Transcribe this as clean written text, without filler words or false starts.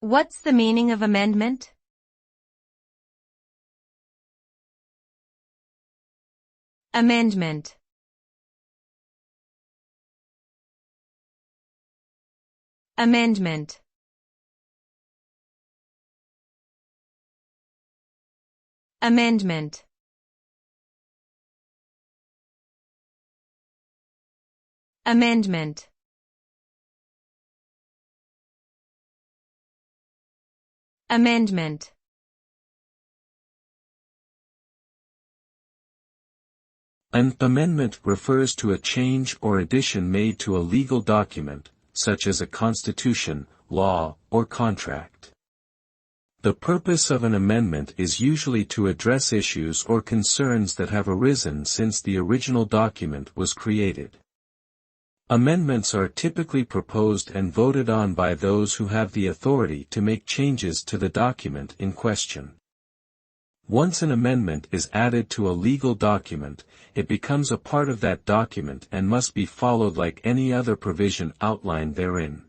What's the meaning of amendment? Amendment. Amendment. Amendment. Amendment. Amendment. An amendment refers to a change or addition made to a legal document, such as a constitution, law, or contract. The purpose of an amendment is usually to address issues or concerns that have arisen since the original document was created. Amendments are typically proposed and voted on by those who have the authority to make changes to the document in question. Once an amendment is added to a legal document, it becomes a part of that document and must be followed like any other provision outlined therein.